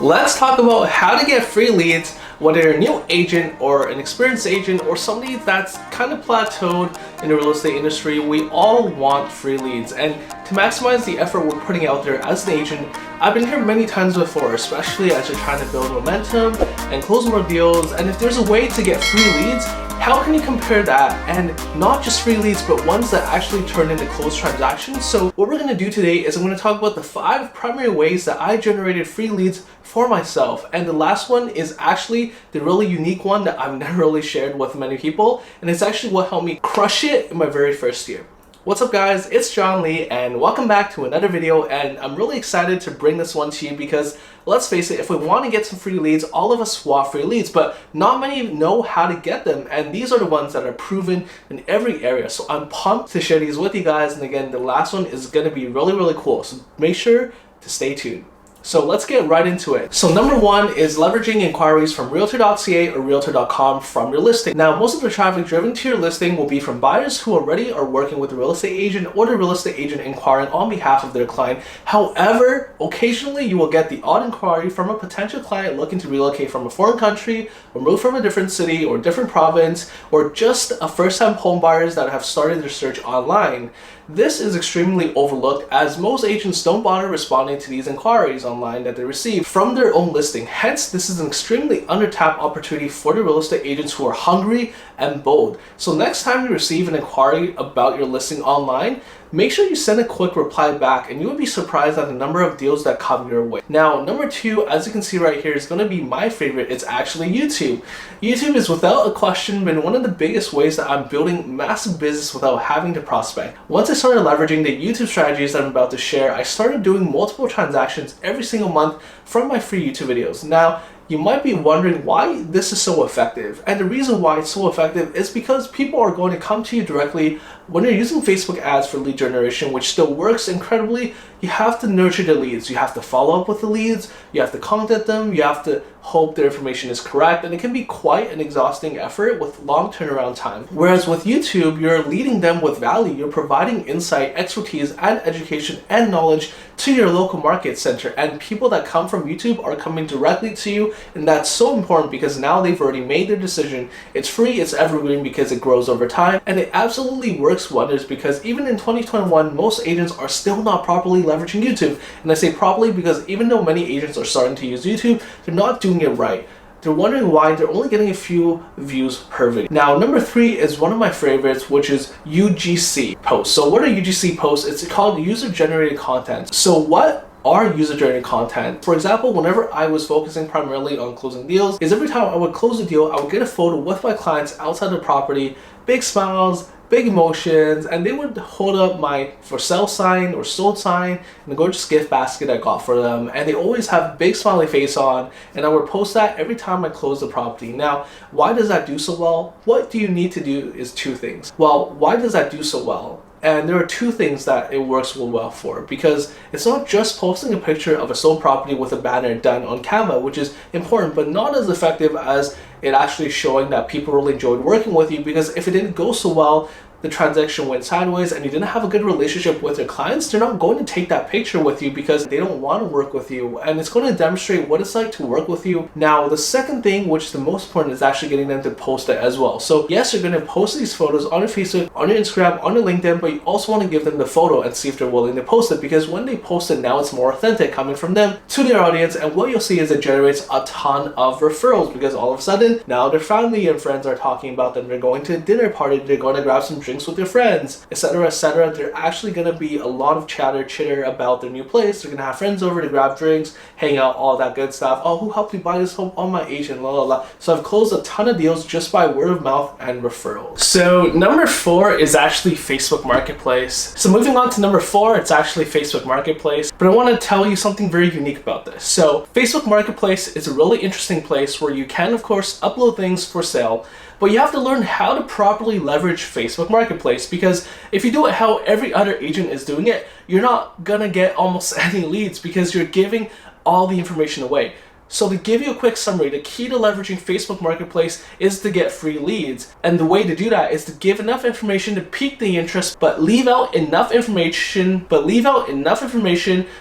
Let's talk about how to get free leads, whether you're a new agent or an experienced agent or somebody that's kind of plateaued in the real estate industry. We all want free leads, and to maximize the effort we're putting out there as an agent, I've been here many times before, especially as you're trying to build momentum and close more deals. And if there's a way to get free leads, how can you compare that? And not just free leads, but ones that actually turn into closed transactions. So what we're gonna do today is I'm gonna talk about the 5 primary ways that I generated free leads for myself. And the last one is actually the really unique one that I've never really shared with many people. And it's actually what helped me crush it in my very first year. What's up guys, it's John Lee and welcome back to another video, and I'm really excited to bring this one to you because let's face it, if we want to get some free leads, all of us want free leads, but not many know how to get them, and these are the ones that are proven in every area. So I'm pumped to share these with you guys, and again, the last one is going to be really cool, so make sure to stay tuned. So let's get right into it. So number 1 is leveraging inquiries from Realtor.ca or Realtor.com from your listing. Now, most of the traffic driven to your listing will be from buyers who already are working with the real estate agent or the real estate agent inquiring on behalf of their client. However, occasionally you will get the odd inquiry from a potential client looking to relocate from a foreign country or move from a different city or different province, or just a first-time home buyers that have started their search online. This is extremely overlooked as most agents don't bother responding to these inquiries online that they receive from their own listing. Hence, this is an extremely under-tapped opportunity for the real estate agents who are hungry and bold. So next time you receive an inquiry about your listing online, make sure you send a quick reply back, and you will be surprised at the number of deals that come your way. Now, number 2, as you can see right here, is going to be my favorite. It's actually YouTube. YouTube is without a question been one of the biggest ways that I'm building massive business without having to prospect. Once I started leveraging the YouTube strategies that I'm about to share, I started doing multiple transactions every single month from my free YouTube videos. Now, you might be wondering why this is so effective, and the reason why it's so effective is because people are going to come to you directly. When you're using Facebook ads for lead generation, which still works incredibly, you have to nurture the leads. You have to follow up with the leads, you have to contact them, you have to hope their information is correct, and it can be quite an exhausting effort with long turnaround time. Whereas with YouTube, you're leading them with value. You're providing insight, expertise, and education and knowledge to your local market center, and people that come from YouTube are coming directly to you, and that's so important because now they've already made their decision. It's free, it's evergreen because it grows over time, and it absolutely works wonders because even in 2021, most agents are still not properly leveraging YouTube. And I say properly because even though many agents are starting to use YouTube, they're not doing it right. They're wondering why they're only getting a few views per video. Now, number 3 is one of my favorites, which is UGC posts. So what are UGC posts? It's called user-generated content. So what are user-generated content? For example, whenever I was focusing primarily on closing deals, is every time I would close a deal, I would get a photo with my clients outside the property, big smiles, big emotions, and they would hold up my for sale sign or sold sign and the gorgeous gift basket I got for them, and they always have big smiley face on, and I would post that every time I close the property. Now, why does that do so well? What do you need to do is 2 things. Well, why does that do so well? And there are 2 things that it works real well for, because it's not just posting a picture of a sold property with a banner done on Canva, which is important, but not as effective as it actually showing that people really enjoyed working with you. Because if it didn't go so well, the transaction went sideways, and you didn't have a good relationship with your clients, they're not going to take that picture with you because they don't want to work with you, and it's going to demonstrate what it's like to work with you. Now, the second thing, which is the most important, is actually getting them to post it as well. So yes, you're going to post these photos on your Facebook, on your Instagram, on your LinkedIn, but you also want to give them the photo and see if they're willing to post it, because when they post it, now it's more authentic coming from them to their audience, and what you'll see is it generates a ton of referrals, because all of a sudden now their family and friends are talking about them. They're going to a dinner party, they're going to grab some drinks with their friends, etc., etc. They're actually going to be a lot of chitter about their new place. They're going to have friends over to grab drinks, hang out, all that good stuff. Oh, who helped me buy this home? Oh, my agent, la la la. So I've closed a ton of deals just by word of mouth and referrals. So number 4 is actually Facebook Marketplace. So moving on to number 4, it's actually Facebook Marketplace, but I want to tell you something very unique about this. So Facebook Marketplace is a really interesting place where you can, of course, upload things for sale, but you have to learn how to properly leverage Facebook Marketplace, because if you do it how every other agent is doing it, you're not gonna get almost any leads because you're giving all the information away. So to give you a quick summary, the key to leveraging Facebook Marketplace is to get free leads. And the way to do that is to give enough information to pique the interest, but leave out enough information,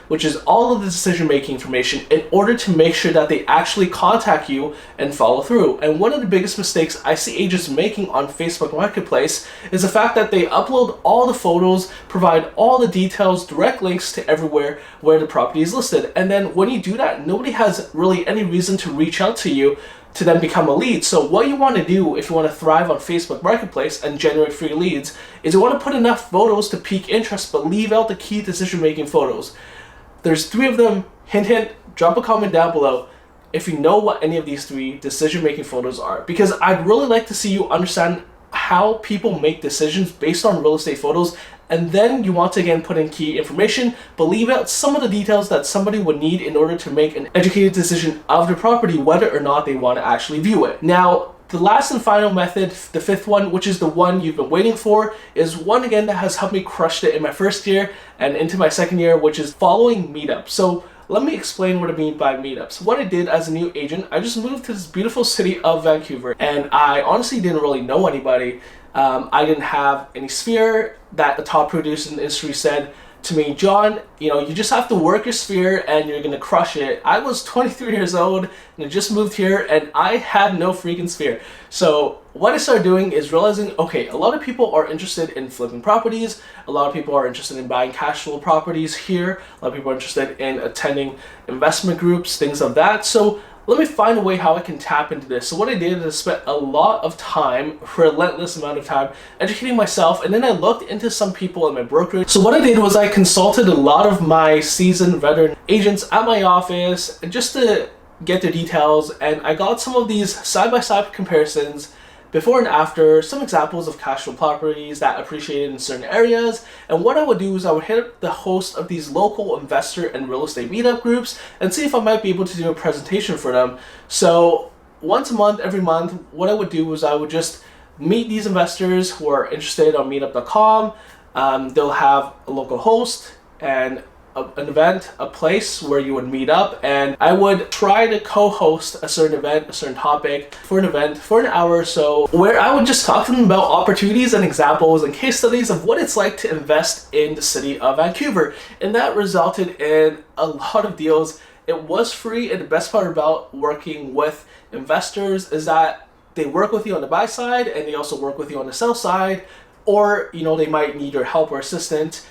which is all of the decision-making information, in order to make sure that they actually contact you and follow through. And one of the biggest mistakes I see agents making on Facebook Marketplace is the fact that they upload all the photos, provide all the details, direct links to everywhere where the property is listed. And then when you do that, nobody has really any reason to reach out to you to then become a lead. So what you want to do if you want to thrive on Facebook Marketplace and generate free leads is you want to put enough photos to pique interest, but leave out the key decision-making photos. There's 3 of them. Hint, hint, drop a comment down below if you know what any of these 3 decision-making photos are, because I'd really like to see you understand how people make decisions based on real estate photos. And then you want to again put in key information, but leave out some of the details that somebody would need in order to make an educated decision of the property, whether or not they want to actually view it. Now, the last and final method, the 5th one, which is the one you've been waiting for, is one again that has helped me crush it in my first year and into my second year, which is following Meetup. So let me explain what I mean by meetups. What I did as a new agent, I just moved to this beautiful city of Vancouver, and I honestly didn't really know anybody. I didn't have any sphere. That the top producer in the industry said to me, John, you just have to work your sphere and you're gonna crush it. I was 23 years old and I just moved here and I had no freaking sphere. So what I started doing is realizing, okay, a lot of people are interested in flipping properties. A lot of people are interested in buying cash flow properties here. A lot of people are interested in attending investment groups, things of that. So let me find a way how I can tap into this. So what I did is I spent a lot of time, relentless amount of time, educating myself, and then I looked into some people in my brokerage. So what I did was I consulted a lot of my seasoned veteran agents at my office just to get their details, and I got some of these side-by-side comparisons, before and after, some examples of cash flow properties that appreciated in certain areas. And what I would do is I would hit up the host of these local investor and real estate meetup groups and see if I might be able to do a presentation for them. So once a month, every month, what I would do was I would just meet these investors who are interested on meetup.com. They'll have a local host and an event, a place where you would meet up, and I would try to co-host a certain event, a certain topic for an event for an hour or so, where I would just talk to them about opportunities and examples and case studies of what it's like to invest in the city of Vancouver. And that resulted in a lot of deals. It was free, and the best part about working with investors is that they work with you on the buy side and they also work with you on the sell side, or they might need your help or assistance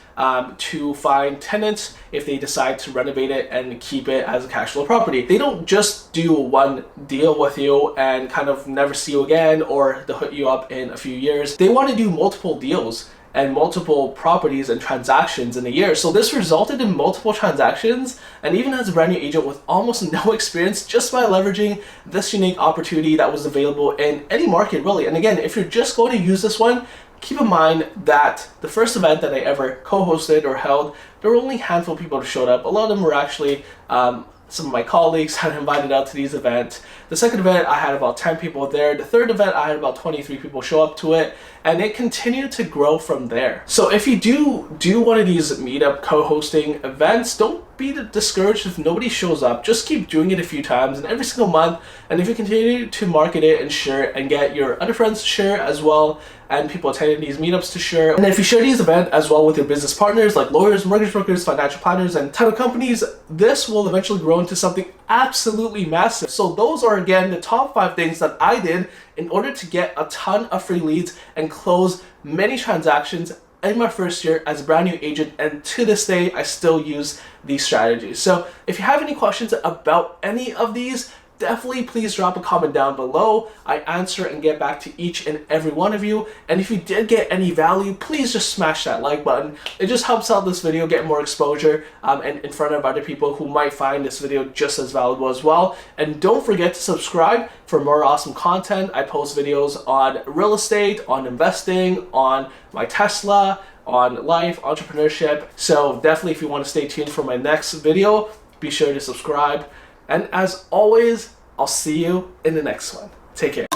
to find tenants if they decide to renovate it and keep it as a cash flow property. They don't just do one deal with you and kind of never see you again, or they'll hit you up in a few years. They want to do multiple deals and multiple properties and transactions in a year. So this resulted in multiple transactions, and even as a brand new agent with almost no experience, just by leveraging this unique opportunity that was available in any market really. And again, if you're just going to use this one, keep in mind that the first event that I ever co-hosted or held, there were only a handful of people who showed up. A lot of them were actually some of my colleagues had invited out to these events. The second event, I had about 10 people there. The third event, I had about 23 people show up to it, and it continued to grow from there. So if you do one of these meetup co-hosting events, don't be discouraged if nobody shows up. Just keep doing it a few times and every single month. And if you continue to market it and share it and get your other friends to share as well, and people attending these meetups to share. And if you share these events as well with your business partners like lawyers, mortgage brokers, financial planners, and title companies, this will eventually grow into something absolutely massive. So those are again the top 5 things that I did in order to get a ton of free leads and close many transactions in my first year as a brand new agent, and to this day I still use these strategies. So if you have any questions about any of these, definitely please drop a comment down below. I answer and get back to each and every one of you. And if you did get any value, please just smash that like button. It just helps out this video get more exposure and in front of other people who might find this video just as valuable as well. And don't forget to subscribe for more awesome content. I post videos on real estate, on investing, on my Tesla, on life, entrepreneurship. So definitely, if you want to stay tuned for my next video, be sure to subscribe. And as always, I'll see you in the next one. Take care.